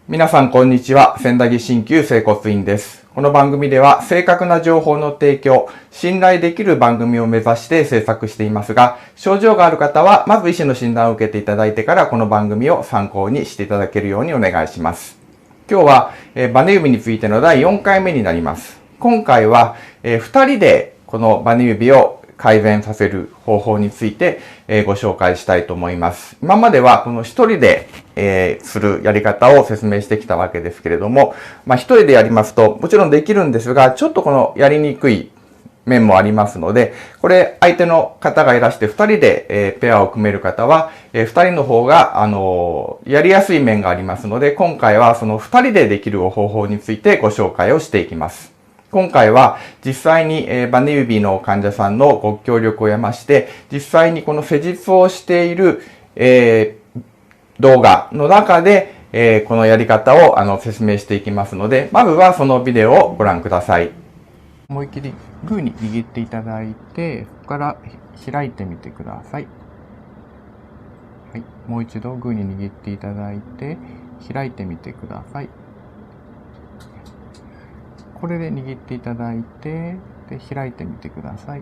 皆さんこんにちは。千駄木鍼灸整骨院です。この番組では正確な情報の提供、信頼できる番組を目指して制作していますが、症状がある方はまず医師の診断を受けていただいてからこの番組を参考にしていただけるようにお願いします。今日はバネ指についての第4回目になります。今回は2人でこのバネ指を改善させる方法についてご紹介したいと思います。今まではこの一人でするやり方を説明してきたわけですけれども、一人でやりますともちろんできるんですが、ちょっとこのやりにくい面もありますので、これ相手の方がいらして2人でペアを組める方は、2人の方がやりやすい面がありますので、今回はその2人でできる方法についてご紹介をしていきます。今回は実際にバネ指の患者さんのご協力を得まして、実際にこの施術をしている動画の中でこのやり方を説明していきますので、まずはそのビデオをご覧ください。思いっきりグーに握っていただいて、そこから開いてみてください。はい、もう一度グーに握っていただいて、開いてみてください。これで握っていただいて、で開いてみてください。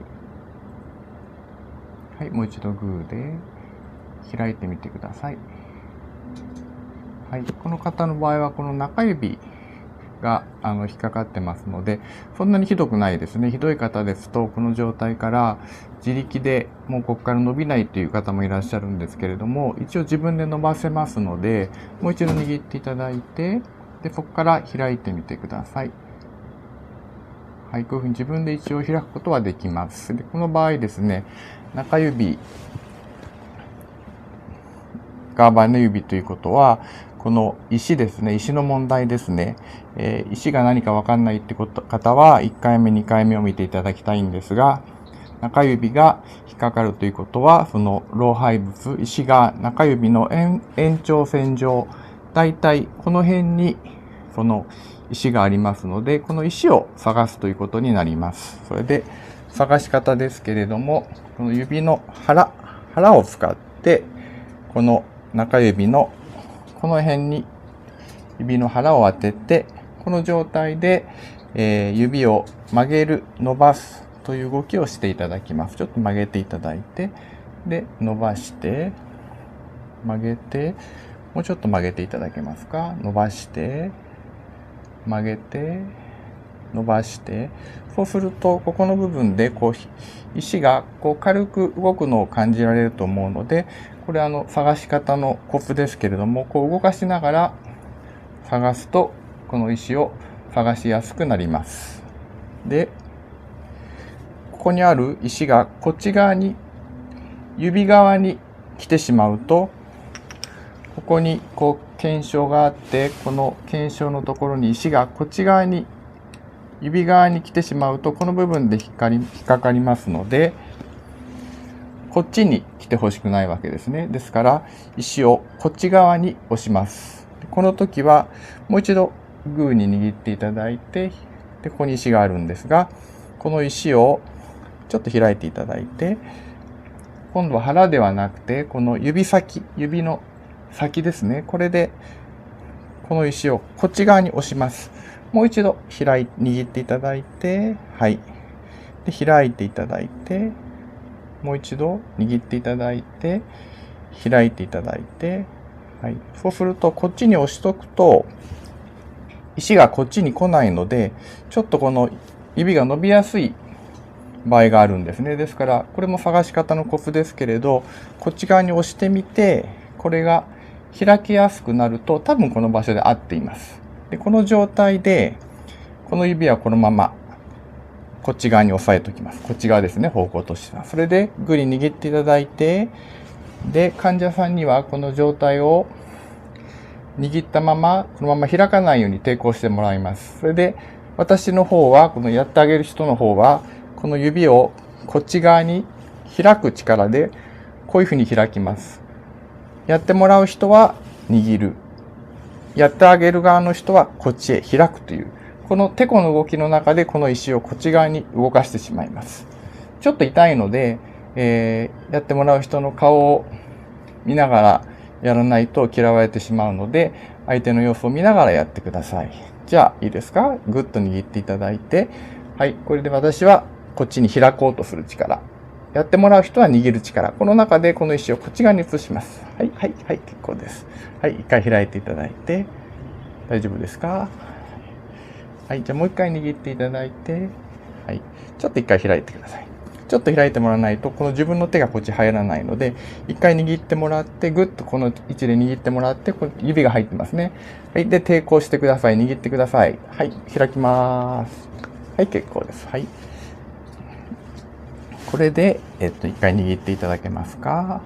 はい、もう一度グーで開いてみてください。はい、この方の場合はこの中指が引っかかってますので、そんなにひどくないですね。ひどい方ですと、この状態から自力でもうここから伸びないという方もいらっしゃるんですけれども、一応自分で伸ばせますので、もう一度握っていただいて、でそこから開いてみてください。はい、こういうふうに自分で一応開くことはできます。でこの場合ですね、中指がバネ指ということは、この石ですね、石の問題ですね。石が何かわかんないって方は、1回目、2回目を見ていただきたいんですが、中指が引っかかるということは、その老廃物、石が中指の延長線上、だいたいこの辺にその石がありますので、この石を探すということになります。それで探し方ですけれども、この指の腹を使って、この中指のこの辺に指の腹を当てて、この状態で、指を曲げる、伸ばすという動きをしていただきます。ちょっと曲げていただいて、で、伸ばして、曲げて、もうちょっと曲げていただけますか。伸ばして、曲げて、伸ばして、そうすると、ここの部分で、石が軽く動くのを感じられると思うので、これ探し方のコツですけれども、動かしながら探すと、この石を探しやすくなります。で、ここにある石がこっち側に、指側に来てしまうと、ここに腱鞘があって、この腱鞘のところに石がこっち側に、指側に来てしまうと、この部分で引っかかりますので、こっちに来てほしくないわけですね。ですから、石をこっち側に押します。この時は、もう一度グーに握っていただいて、で、ここに石があるんですが、この石をちょっと開いていただいて、今度は腹ではなくて、この指の先ですね。これで、この石をこっち側に押します。もう一度握っていただいて、はい。で、開いていただいて、もう一度握っていただいて、開いていただいて、はい。そうすると、こっちに押しとくと、石がこっちに来ないので、ちょっとこの指が伸びやすい場合があるんですね。ですから、これも探し方のコツですけれど、こっち側に押してみて、これが開きやすくなると、多分この場所で合っています。で、この状態で、この指はこのまま、こっち側に押さえておきます。こっち側ですね、方向としては。それで、グリ握っていただいて、で、患者さんにはこの状態を握ったまま、このまま開かないように抵抗してもらいます。それで、私の方は、このやってあげる人の方は、この指をこっち側に開く力で、こういうふうに開きます。やってもらう人は握る。やってあげる側の人はこっちへ開くという、このテコの動きの中でこの石をこっち側に動かしてしまいます。ちょっと痛いので、やってもらう人の顔を見ながらやらないと嫌われてしまうので、相手の様子を見ながらやってください。じゃあ、いいですか？ぐっと握っていただいて、はい、これで私はこっちに開こうとする力。やってもらう人は握る力。この中でこの石をこっち側に移します。はい、はい、はい、結構です。はい、一回開いていただいて、大丈夫ですか？はい、じゃあもう一回握っていただいて、はい、ちょっと一回開いてください。ちょっと開いてもらわないと、この自分の手がこっち入らないので、一回握ってもらって、ぐっとこの位置で握ってもらって、この指が入ってますね。はい、で、抵抗してください。握ってください。はい、開きます。はい、結構です。はい。これで、一回握っていただけますか？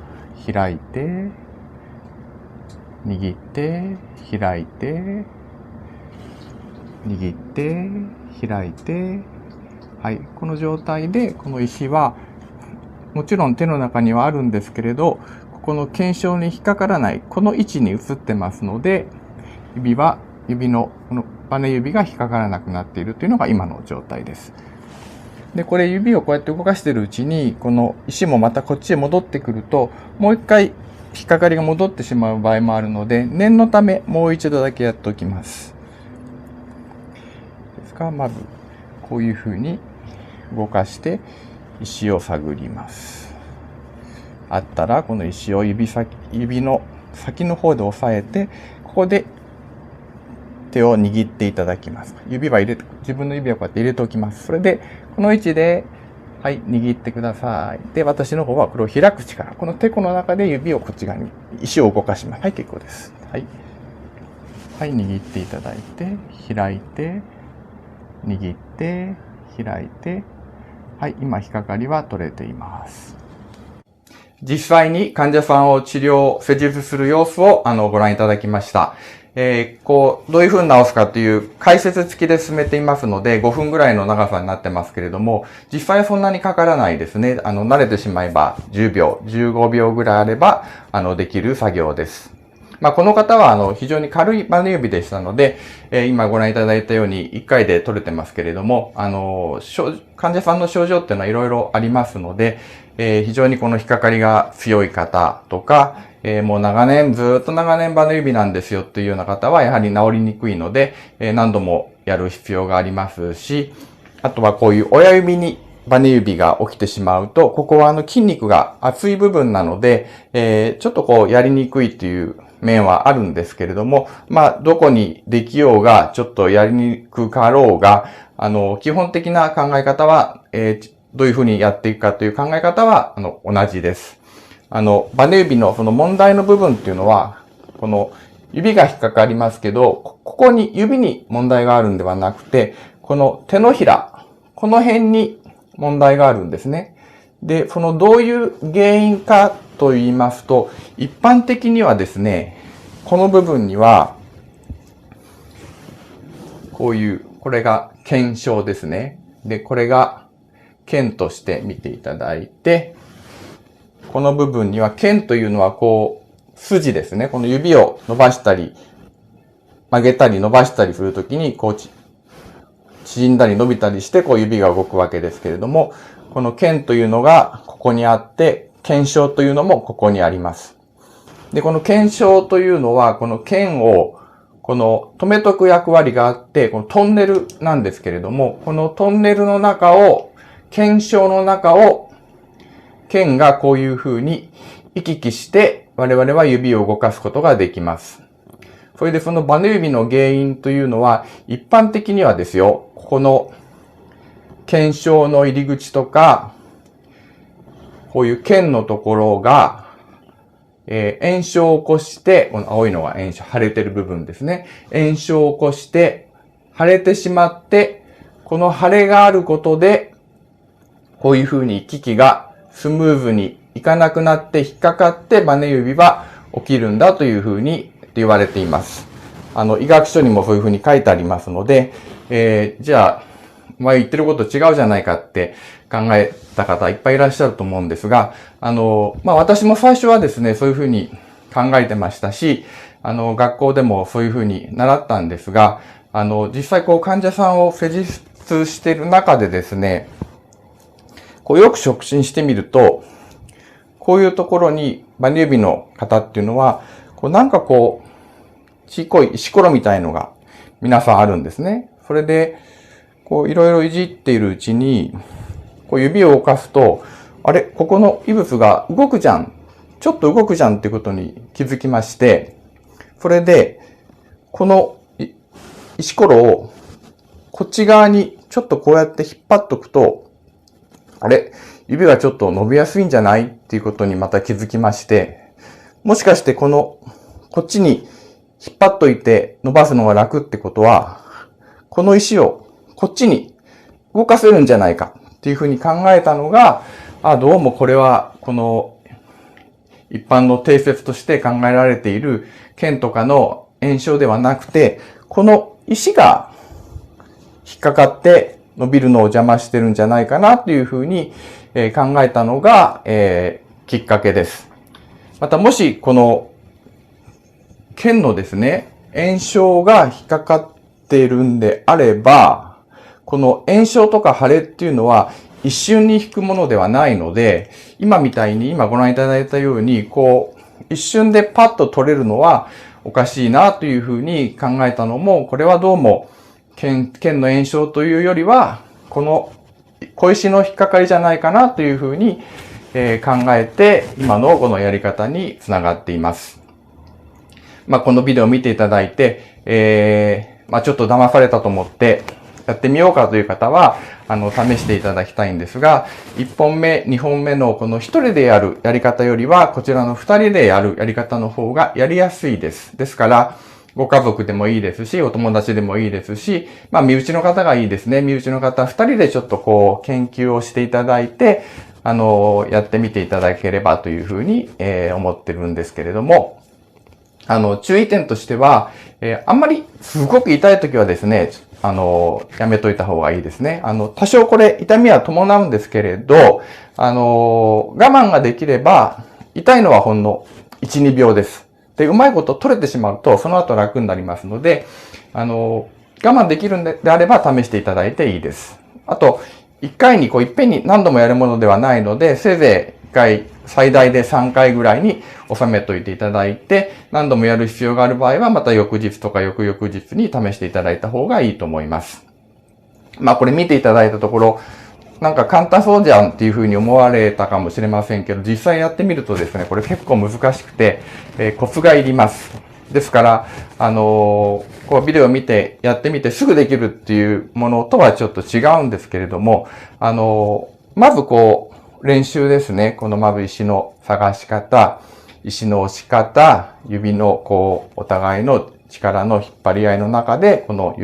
開いて、握って、開いて、握って、開いて、はい。この状態で、この石は、もちろん手の中にはあるんですけれど、ここの腱鞘に引っかからない、この位置に移ってますので、指の、このバネ指が引っかからなくなっているというのが今の状態です。で、これ指をこうやって動かしているうちに、この石もまたこっちへ戻ってくると、もう一回引っかかりが戻ってしまう場合もあるので、念のためもう一度だけやっておきます。ですか？まず、こういうふうに動かして石を探ります。あったら、この石を指の先の方で押さえて、ここで手を握っていただきます。自分の指をこうやって入れておきます。それで、この位置で、はい、握ってください。で、私の方はこれを開く力。このテコの中で指をこっち側に、石を動かします。はい、結構です。はい。はい、握っていただいて、開いて、握って、開いて、はい、今、引っかかりは取れています。実際に患者さんを治療、施術する様子をご覧いただきました。どういう風に治すかという解説付きで進めていますので、5分ぐらいの長さになってますけれども、実際はそんなにかからないですね。慣れてしまえば10秒、15秒ぐらいあれば、できる作業です。まあ、この方は、非常に軽いバネ指でしたので、今ご覧いただいたように1回で取れてますけれども、患者さんの症状っていうのはいろいろありますので、非常にこの引っかかりが強い方とか、もうずっと長年バネ指なんですよっていうような方はやはり治りにくいので、何度もやる必要がありますし、あとはこういう親指にバネ指が起きてしまうと、ここは筋肉が厚い部分なので、ちょっとやりにくいという面はあるんですけれども、まあ、どこにできようが、ちょっとやりにくかろうが、基本的な考え方は、どういうふうにやっていくかという考え方は、同じです。バネ指のその問題の部分っていうのは、この指が引っかかりますけど、ここに指に問題があるんではなくて、この手のひら、この辺に問題があるんですね。で、どういう原因かと言いますと、一般的にはですね、この部分には、これが腱鞘ですね。で、これが腱として見ていただいて、この部分には腱というのは筋ですね。この指を伸ばしたり、曲げたり伸ばしたりするときに、縮んだり伸びたりして指が動くわけですけれども、この腱というのがここにあって、腱鞘というのもここにあります。で、この腱鞘というのは、この腱を、止めとく役割があって、このトンネルなんですけれども、このトンネルの中を、腱鞘の中を、腱がこういう風に行き来して、我々は指を動かすことができます。それでそのバネ指の原因というのは、一般的にはですよ、この腱鞘の入り口とか、こういう腱のところが、炎症を起こして、この青いのが腫れてる部分ですね。炎症を起こして、腫れてしまって、この腫れがあることで、こういう風に行き来がスムーズにいかなくなって引っかかってバネ指は起きるんだという風に言われています。医学書にもそういう風に書いてありますので、じゃあ、お前言ってること違うじゃないかって考えた方いっぱいいらっしゃると思うんですが、私も最初はですね、そういう風に考えてましたし、学校でもそういう風に習ったんですが、実際患者さんを施術している中でですね、よく触診してみると、こういうところにバネ指の方っていうのは、ちっこい石ころみたいのが皆さんあるんですね。それで、こういろいろいじっているうちに、こう指を動かすと、あれ、ここの異物が動くじゃん。ちょっと動くじゃんってことに気づきまして、それで、この石ころをこっち側にちょっとこうやって引っ張っとくと、あれ、指がちょっと伸びやすいんじゃないっていうことにまた気づきまして、もしかしてこっちに引っ張っといて伸ばすのが楽ってことは、この石をこっちに動かせるんじゃないかっていうふうに考えたのが、どうもこれはこの一般の定説として考えられている腱とかの炎症ではなくて、この石が引っかかって伸びるのを邪魔してるんじゃないかなというふうに考えたのがきっかけです。またもしこの腱のですね、炎症が引っかかっているんであれば、この炎症とか腫れっていうのは一瞬に引くものではないので、今みたいに今ご覧いただいたように、一瞬でパッと取れるのはおかしいなというふうに考えたのも、これはどうも腱の炎症というよりは、この小石の引っかかりじゃないかなというふうに考えて、今のこのやり方につながっています。このビデオを見ていただいて、ちょっと騙されたと思ってやってみようかという方は、試していただきたいんですが、1本目、2本目のこの1人でやるやり方よりは、こちらの2人でやるやり方の方がやりやすいです。ですから、ご家族でもいいですし、お友達でもいいですし、身内の方がいいですね。身内の方2人でちょっと研究をしていただいて、やってみていただければというふうに、思ってるんですけれども、注意点としては、あんまりすごく痛い時はですね、やめといた方がいいですね。多少これ痛みは伴うんですけれど、我慢ができれば、痛いのはほんの1、2秒です。で、うまいこと取れてしまうと、その後楽になりますので、我慢できるんであれば試していただいていいです。あと、1回にいっぺんに何度もやるものではないので、せいぜい1回、最大で3回ぐらいに収めといていただいて、何度もやる必要がある場合は、また翌日とか翌々日に試していただいた方がいいと思います。これ見ていただいたところ、なんか簡単そうじゃんっていうふうに思われたかもしれませんけど、実際やってみるとですね、これ結構難しくて、コツがいります。ですから、ビデオを見て、やってみてすぐできるっていうものとはちょっと違うんですけれども、まず練習ですね。まず石の探し方、石の押し方、指のお互いの力の引っ張り合いの中で、この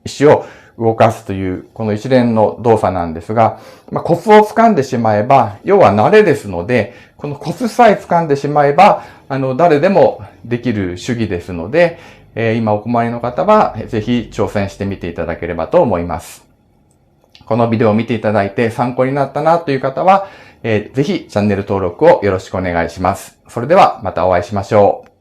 石を動かすという、この一連の動作なんですが、コツを掴んでしまえば、要は慣れですので、このコツさえ掴んでしまえば、誰でもできる手技ですので、今お困りの方は、ぜひ挑戦してみていただければと思います。このビデオを見ていただいて参考になったなという方は、ぜひチャンネル登録をよろしくお願いします。それではまたお会いしましょう。